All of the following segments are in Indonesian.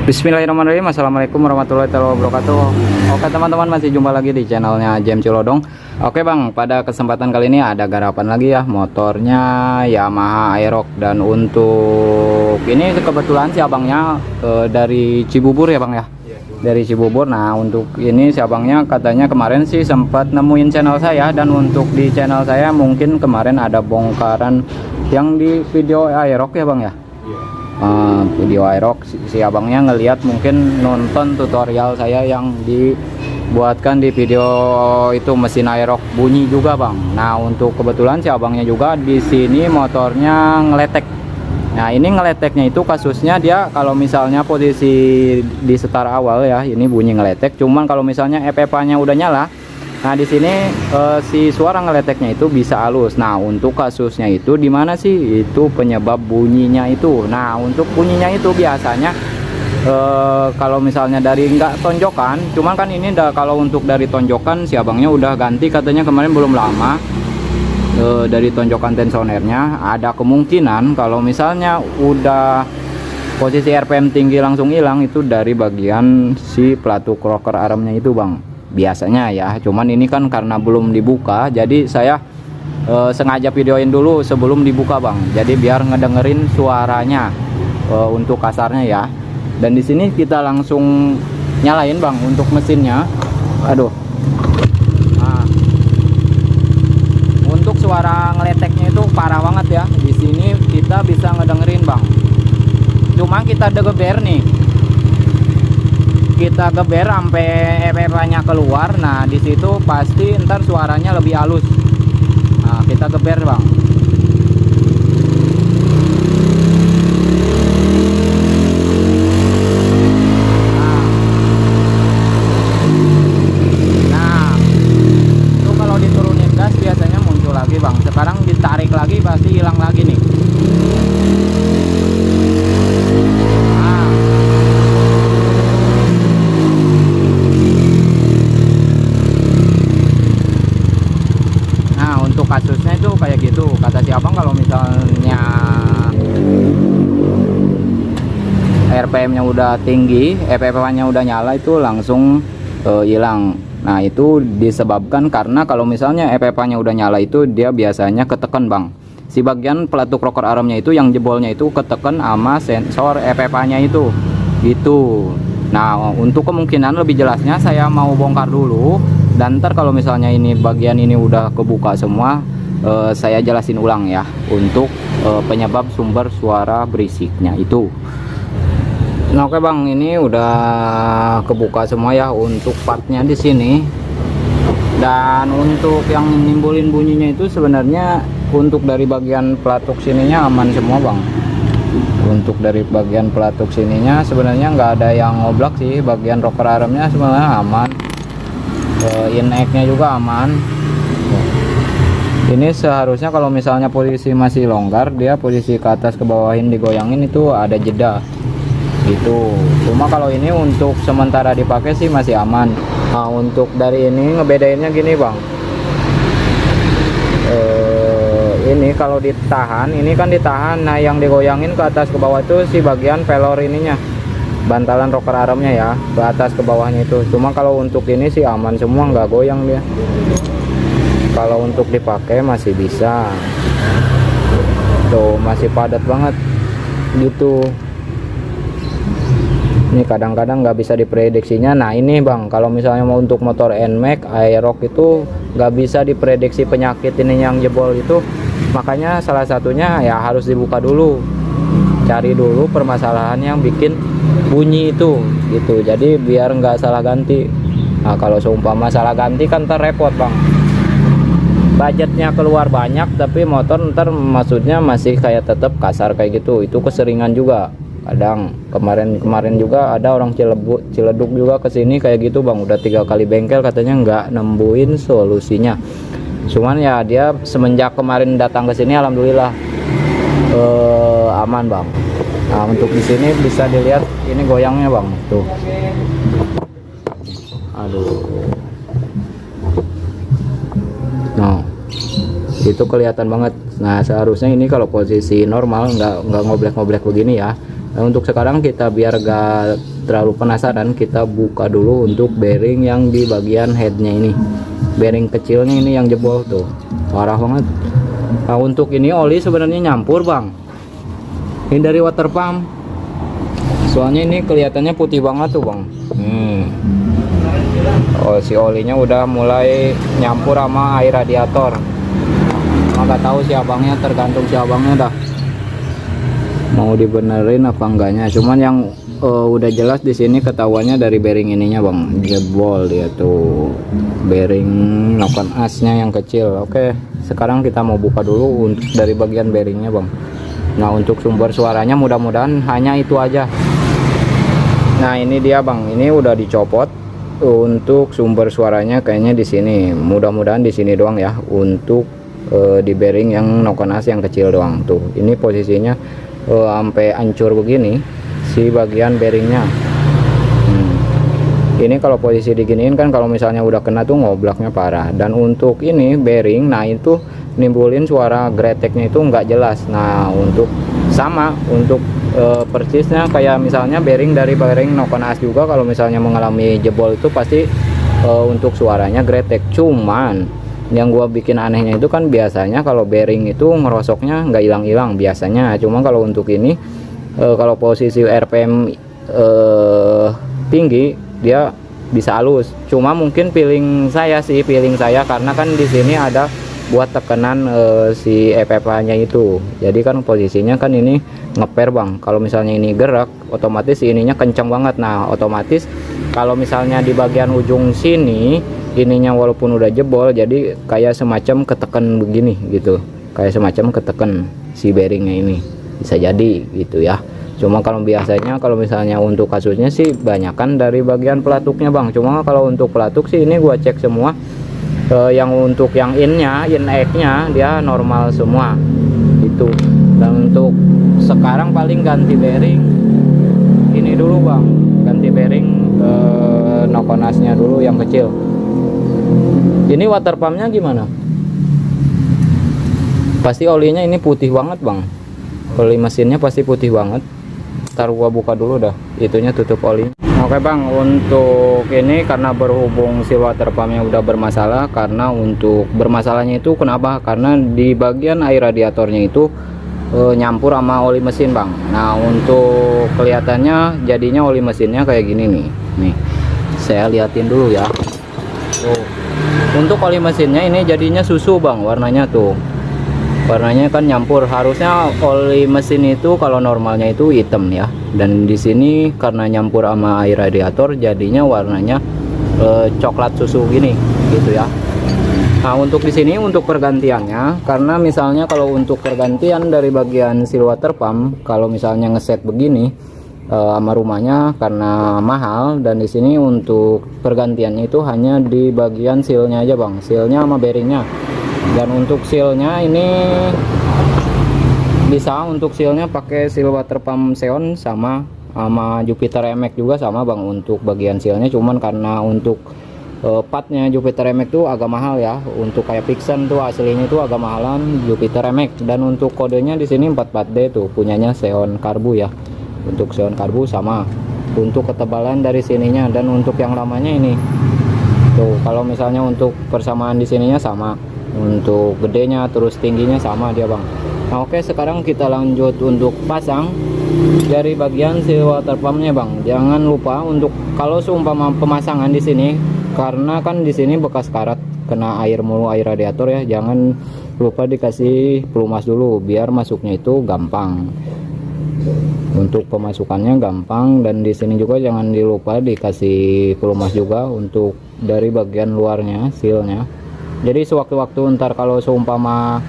Bismillahirrahmanirrahim. Assalamualaikum warahmatullahi wabarakatuh. Oke teman-teman, masih jumpa lagi di channelnya Jem Cilodong. Oke bang, pada kesempatan kali ini ada garapan lagi ya, motornya Yamaha Aerox. Dan untuk ini kebetulan si abangnya dari Cibubur ya bang ya, dari Cibubur. Nah untuk ini si abangnya katanya kemarin sih sempat nemuin channel saya, dan untuk di channel saya mungkin kemarin ada bongkaran yang di video Aerox ya bang ya. Video Aerox, si abangnya ngelihat mungkin nonton tutorial saya yang dibuatkan di video itu mesin Aerox bunyi juga bang. Nah untuk kebetulan si abangnya juga di sini motornya ngeletek. Nah ini ngeleteknya itu kasusnya dia kalau misalnya posisi di start awal ya ini bunyi ngeletek, cuman kalau misalnya FFA-nya udah nyala, nah di sini si suara ngeleteknya itu bisa halus. Nah untuk kasusnya itu di mana sih itu penyebab bunyinya itu? Nah untuk bunyinya itu biasanya kalau misalnya dari nggak tonjokan, cuman kan ini kalau untuk dari tonjokan si abangnya udah ganti katanya kemarin belum lama. Dari tonjokan tensionernya ada kemungkinan kalau misalnya udah posisi RPM tinggi langsung hilang itu dari bagian si pelatuk rocker armnya itu bang, biasanya ya. Cuman ini kan karena belum dibuka, jadi saya sengaja videoin dulu sebelum dibuka bang, jadi biar ngedengerin suaranya untuk kasarnya ya. Dan di sini kita langsung nyalain bang untuk mesinnya. Aduh, nah, untuk suara ngeleteknya itu parah banget ya. Di sini kita bisa ngedengerin bang, cuma kita geber nih, kita geber sampai FFA-nya keluar. Nah di situ pasti ntar suaranya lebih halus. Nah kita geber bang. Nah itu kalau diturunin gas biasanya muncul lagi bang. Sekarang ditarik lagi pasti hilang lagi nih. Kasusnya itu kayak gitu kata si abang, kalau misalnya RPM nya udah tinggi, FFA nya udah nyala itu langsung hilang. Nah itu disebabkan karena kalau misalnya FFA nya udah nyala itu dia biasanya ketekan bang, si bagian pelatuk rocker armnya itu yang jebolnya itu ketekan sama sensor FFA nya itu gitu. Nah untuk kemungkinan lebih jelasnya saya mau bongkar dulu, dan ntar kalau misalnya ini bagian ini udah kebuka semua, saya jelasin ulang ya untuk penyebab sumber suara berisiknya itu. Nah oke bang, ini udah kebuka semua ya untuk partnya di sini. Dan untuk yang nimbulin bunyinya itu sebenarnya untuk dari bagian pelatuk sininya aman semua bang. Untuk dari bagian pelatuk sininya sebenarnya nggak ada yang ngoblak sih, bagian rocker armnya sebenarnya aman. In-nya juga aman. Ini seharusnya kalau misalnya posisi masih longgar, dia posisi ke atas ke bawahin digoyangin itu ada jeda gitu. Cuma kalau ini untuk sementara dipakai sih masih aman. Nah untuk dari ini ngebedainnya gini bang, ini kalau ditahan, ini kan ditahan. Nah yang digoyangin ke atas ke bawah itu si bagian velor ininya, bantalan rocker armnya ya, ke atas ke bawahnya itu. Cuma kalau untuk ini sih aman semua, nggak goyang dia. Kalau untuk dipakai masih bisa tuh, masih padat banget gitu. Ini kadang-kadang nggak bisa diprediksinya. Nah ini bang, kalau misalnya mau untuk motor NMAX Aerox itu nggak bisa diprediksi penyakit ini yang jebol itu. Makanya salah satunya ya harus dibuka dulu, cari dulu permasalahan yang bikin bunyi itu gitu, jadi biar nggak salah ganti. Nah kalau seumpama salah ganti kan ntar repot bang, budgetnya keluar banyak tapi motor ntar maksudnya masih kayak tetap kasar kayak gitu. Itu keseringan juga kadang. Kemarin juga ada orang Ciledug juga kesini kayak gitu bang, udah 3 kali bengkel katanya nggak nembuin solusinya. Cuman ya dia semenjak kemarin datang ke sini alhamdulillah aman bang. Nah untuk di sini bisa dilihat ini goyangnya bang tuh. Aduh, nah itu kelihatan banget. Nah seharusnya ini kalau posisi normal nggak ngoblek-ngoblek begini ya. Nah, untuk sekarang kita biar gak terlalu penasaran, kita buka dulu untuk bearing yang di bagian headnya ini. Bearing kecilnya ini yang jebol tuh, parah banget. Nah untuk ini oli sebenarnya nyampur bang, ini dari water pump, soalnya ini kelihatannya putih banget tuh bang. Oh si olinya udah mulai nyampur sama air radiator. Nggak tahu si abangnya, tergantung si abangnya dah mau dibenerin apa enggaknya. Cuman yang udah jelas di sini ketahuannya dari bearing ininya bang, jebol dia tuh, bearing noken asnya yang kecil. Oke, sekarang kita mau buka dulu untuk dari bagian bearingnya bang. Nah untuk sumber suaranya mudah-mudahan hanya itu aja. Nah ini dia bang, ini udah dicopot. Untuk sumber suaranya kayaknya di sini, mudah-mudahan di sini doang ya, untuk di bearing yang noken as yang kecil doang tuh. Ini posisinya sampai hancur begini si bagian bearingnya. Ini kalau posisi diginiin kan, kalau misalnya udah kena tuh ngoblaknya parah. Dan untuk ini bearing, nah itu nimbulin suara greteknya itu nggak jelas. Nah untuk sama untuk persisnya kayak misalnya bearing dari bearing noken as juga, kalau misalnya mengalami jebol itu pasti untuk suaranya gretek. Cuman yang gua bikin anehnya itu kan, biasanya kalau bearing itu ngerosoknya nggak hilang-hilang biasanya. Cuma kalau untuk ini kalau posisi RPM tinggi dia bisa halus. Cuma mungkin feeling saya karena kan di sini ada buat tekanan si EPP-nya itu. Jadi kan posisinya kan ini ngeper bang. Kalau misalnya ini gerak, otomatis ininya kencang banget. Nah otomatis kalau misalnya di bagian ujung sini ininya walaupun udah jebol, jadi kayak semacam ketekan begini gitu, kayak semacam ketekan si bearingnya ini, bisa jadi gitu ya. Cuma kalau biasanya kalau misalnya untuk kasusnya sih banyakan dari bagian pelatuknya bang. Cuma kalau untuk pelatuk sih ini gua cek semua, yang untuk yang innya, in egg-nya dia normal semua itu. Dan untuk sekarang paling ganti bearing ini dulu bang, ganti bearing noken as-nya dulu yang kecil. Ini water pumpnya gimana? Pasti olinya ini putih banget bang, oli mesinnya pasti putih banget. Ntar gua buka dulu dah itunya, tutup oli. Oke bang, untuk ini karena berhubung si water pumpnya udah bermasalah. Karena untuk bermasalahnya itu kenapa? Karena di bagian air radiatornya itu nyampur sama oli mesin bang. Nah untuk kelihatannya jadinya oli mesinnya kayak gini nih, saya liatin dulu ya. Untuk oli mesinnya ini jadinya susu bang, warnanya tuh, warnanya kan nyampur. Harusnya oli mesin itu kalau normalnya itu hitam ya, dan di sini karena nyampur sama air radiator jadinya warnanya coklat susu gini gitu ya. Nah untuk di sini untuk pergantiannya, karena misalnya kalau untuk pergantian dari bagian seal water pump, kalau misalnya ngeset begini sama rumahnya karena mahal, dan di sini untuk pergantiannya itu hanya di bagian sealnya aja bang, sealnya sama bearingnya. Dan untuk sealnya ini bisa untuk sealnya pakai seal water pump Xeon sama Jupiter MX juga sama bang untuk bagian sealnya. Cuman karena untuk partnya Jupiter MX itu agak mahal ya, untuk kayak Vixen tuh aslinya itu agak mahalan Jupiter MX. Dan untuk kodenya di sini 44D tuh punyanya Xeon Karbu ya, untuk Xeon Karbu sama. Untuk ketebalan dari sininya dan untuk yang lamanya ini tuh, kalau misalnya untuk persamaan di sininya sama, untuk gedenya terus tingginya sama dia bang. Nah oke, sekarang kita lanjut untuk pasang dari bagian si water pumpnya bang. Jangan lupa untuk kalau seumpama pemasangan di sini, karena kan di sini bekas karat kena air mulu, air radiator ya, jangan lupa dikasih pelumas dulu biar masuknya itu gampang. Untuk pemasukannya gampang, dan di sini juga jangan dilupa dikasih pelumas juga untuk dari bagian luarnya sealnya. Jadi sewaktu-waktu ntar kalau seumpama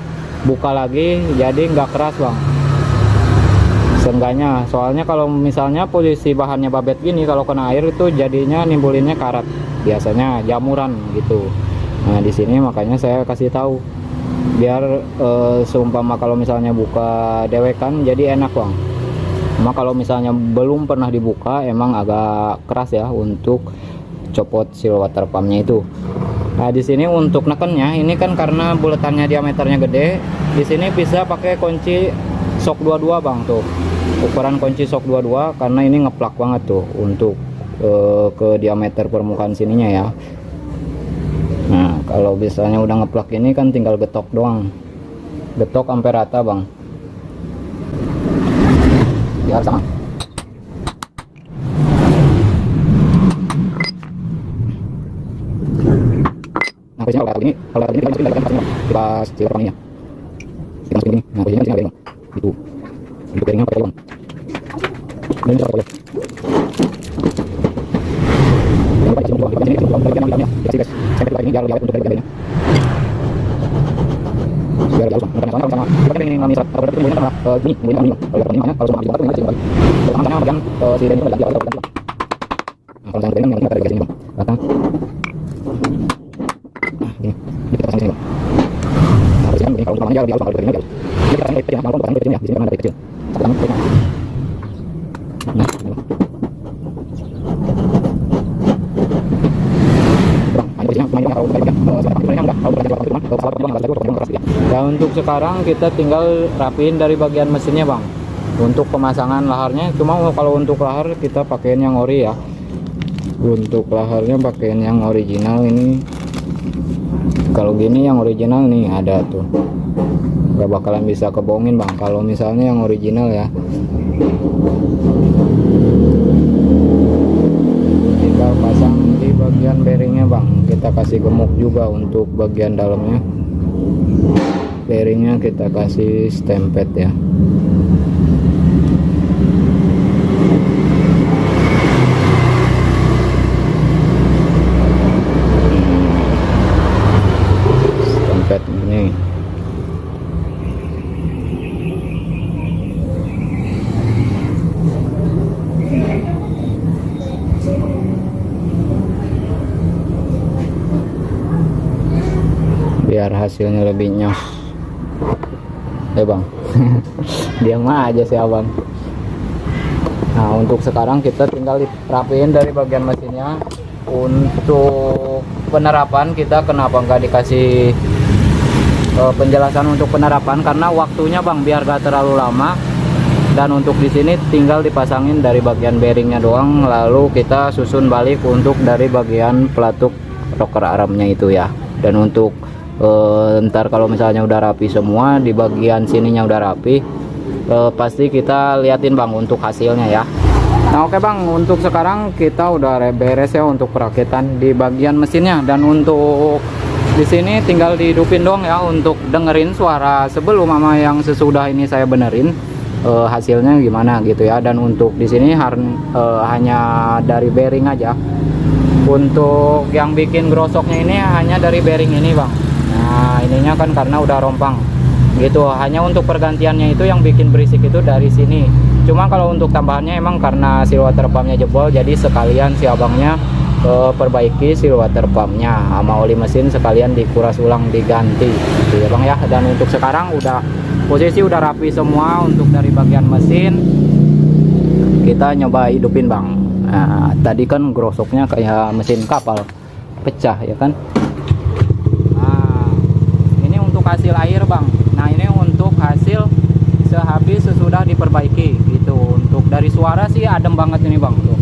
buka lagi jadi nggak keras bang, seenggaknya. Soalnya kalau misalnya posisi bahannya babet gini, kalau kena air itu jadinya nimbulinnya karat, biasanya jamuran gitu. Nah di sini makanya saya kasih tahu biar seumpama kalau misalnya buka dewekan jadi enak bang. Cuma kalau misalnya belum pernah dibuka emang agak keras ya untuk copot seal water pumpnya itu. Nah di sini untuk nekennya ini kan karena buletannya diameternya gede, di sini bisa pakai kunci shock 22 bang tuh. ukuran kunci shock 22 karena ini ngeplak banget tuh untuk ke diameter permukaan sininya ya. Nah kalau misalnya udah ngeplak ini kan tinggal getok doang, getok sampai rata bang, biar sama. Nah posisinya kalau ini kita masukin dari pas silver wanginya, kita masukin ini. Nah posisinya bearing itu untuk bearingnya pakai lubang dan bisa pakai jangan lupa di sini untuk dari dalamnya dikasih guys sampai ini biar untuk dari dalamnya biar jauh sama sama kita pengen ngambil satu berarti kemudian sama ini kemudian ini kalau ini mana kalau sama itu ini sih kalau sama bagian si dan itu lagi kalau kalau sama dengan yang kita dari sini bang datang ini kita pasang sini bang harusnya ini kalau sama jauh kalau dari ini jauh kita pasang itu ya kalau pasang itu ya di sini kan ada kecil sekarang kita nah ya untuk sekarang kita tinggal rapiin dari bagian mesinnya bang. Untuk pemasangan laharnya cuma kalau untuk lahar kita pakein yang ori ya. Untuk laharnya pakein yang original ini. Kalau gini yang original nih ada tuh, gak bakalan bisa kebohongin bang kalau misalnya yang original ya. Tinggal pasang di bagian bearingnya bang, kita kasih gemuk juga untuk bagian dalamnya. Bearingnya kita kasih stempet ya. Stempet ini biar hasilnya lebih nyos bang. Dia mah aja sih abang. Nah untuk sekarang kita tinggal rapiin dari bagian mesinnya. Untuk penerapan kita kenapa nggak dikasih penjelasan untuk penerapan karena waktunya bang biar gak terlalu lama. Dan untuk di sini tinggal dipasangin dari bagian bearingnya doang, lalu kita susun balik untuk dari bagian pelatuk rocker armnya itu ya. Dan untuk ntar kalau misalnya udah rapi semua di bagian sininya udah rapi, pasti kita liatin bang untuk hasilnya ya. Nah oke bang, untuk sekarang kita udah beres ya untuk perakitan di bagian mesinnya. Dan untuk di sini tinggal dihidupin dong ya untuk dengerin suara sebelum sama yang sesudah ini saya benerin hasilnya gimana gitu ya. Dan untuk di sini hanya dari bearing aja. Untuk yang bikin grosoknya ini hanya dari bearing ini bang. Nah ininya kan karena udah rompang gitu, hanya untuk pergantiannya itu yang bikin berisik itu dari sini. Cuma kalau untuk tambahannya emang karena seal water pumpnya jebol, jadi sekalian si abangnya perbaiki seal water pumpnya sama oli mesin sekalian dikuras ulang diganti gitu ya bang ya. Dan untuk sekarang udah posisi udah rapi semua. Untuk dari bagian mesin kita nyoba hidupin bang. Nah tadi kan grosoknya kayak mesin kapal pecah ya kan. Hasil air bang. Nah ini untuk hasil sesudah diperbaiki gitu. Untuk dari suara sih adem banget ini bang tuh.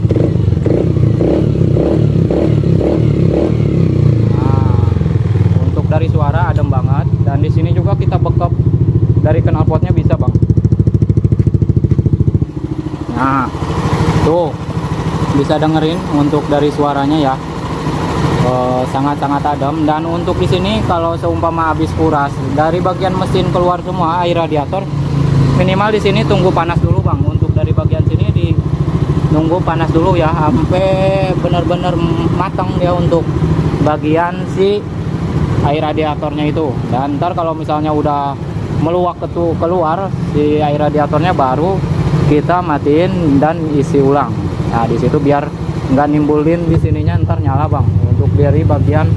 Nah untuk dari suara adem banget. Dan di sini juga kita backup dari knalpotnya bisa bang. Nah tuh bisa dengerin untuk dari suaranya ya. Sangat-sangat adem. Dan untuk di sini kalau seumpama habis kuras dari bagian mesin keluar semua air radiator, minimal di sini tunggu panas dulu bang. Untuk dari bagian sini nunggu panas dulu ya sampai benar-benar matang ya untuk bagian si air radiatornya itu. Dan ntar kalau misalnya udah meluak keluar si air radiatornya, baru kita matiin dan isi ulang. Nah di situ biar nggak nimbulin di sininya ntar nyala bang. Untuk dari bagian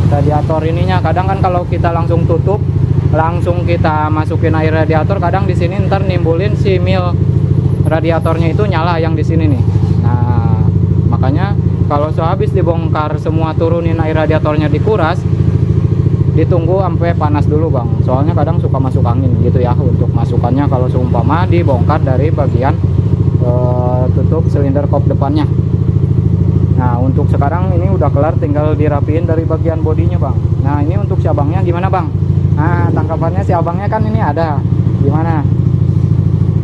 radiator ininya, kadang kan kalau kita langsung tutup langsung kita masukin air radiator, kadang di sini ntar nimbulin si mil radiatornya itu nyala yang di sini nih. Nah makanya kalau sehabis dibongkar semua turunin air radiatornya dikuras, ditunggu sampai panas dulu bang, soalnya kadang suka masuk angin gitu ya. Untuk masukannya kalau seumpama dibongkar dari bagian tutup silinder kop depannya. Nah untuk sekarang ini udah kelar, tinggal dirapiin dari bagian bodinya bang. Nah ini untuk si abangnya gimana bang? Nah tangkapannya si abangnya kan ini ada, gimana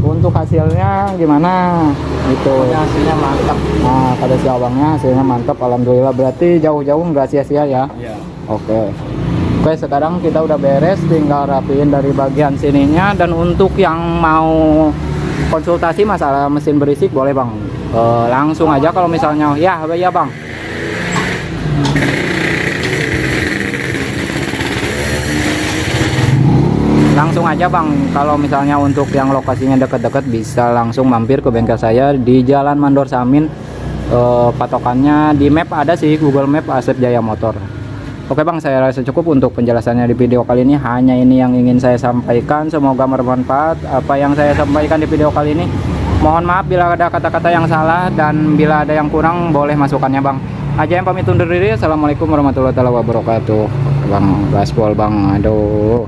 untuk hasilnya gimana gitu? Hasilnya mantap. Nah pada si abangnya hasilnya mantap, alhamdulillah. Berarti jauh-jauh nggak sia-sia ya? Iya. Oke, sekarang kita udah beres, tinggal rapiin dari bagian sininya. Dan untuk yang mau konsultasi masalah mesin berisik boleh bang, langsung aja kalau misalnya ya bang. Langsung aja bang, kalau misalnya untuk yang lokasinya dekat-dekat bisa langsung mampir ke bengkel saya di Jalan Mandor Samin. Patokannya di map ada sih, Google Map Asep Jaya Motor. Oke bang, saya rasa cukup untuk penjelasannya di video kali ini. Hanya ini yang ingin saya sampaikan, semoga bermanfaat apa yang saya sampaikan di video kali ini. Mohon maaf bila ada kata-kata yang salah, dan bila ada yang kurang boleh masukannya bang. Aja yang pamit undur diri. Assalamualaikum warahmatullahi wabarakatuh. Bang gaspol bang, aduh.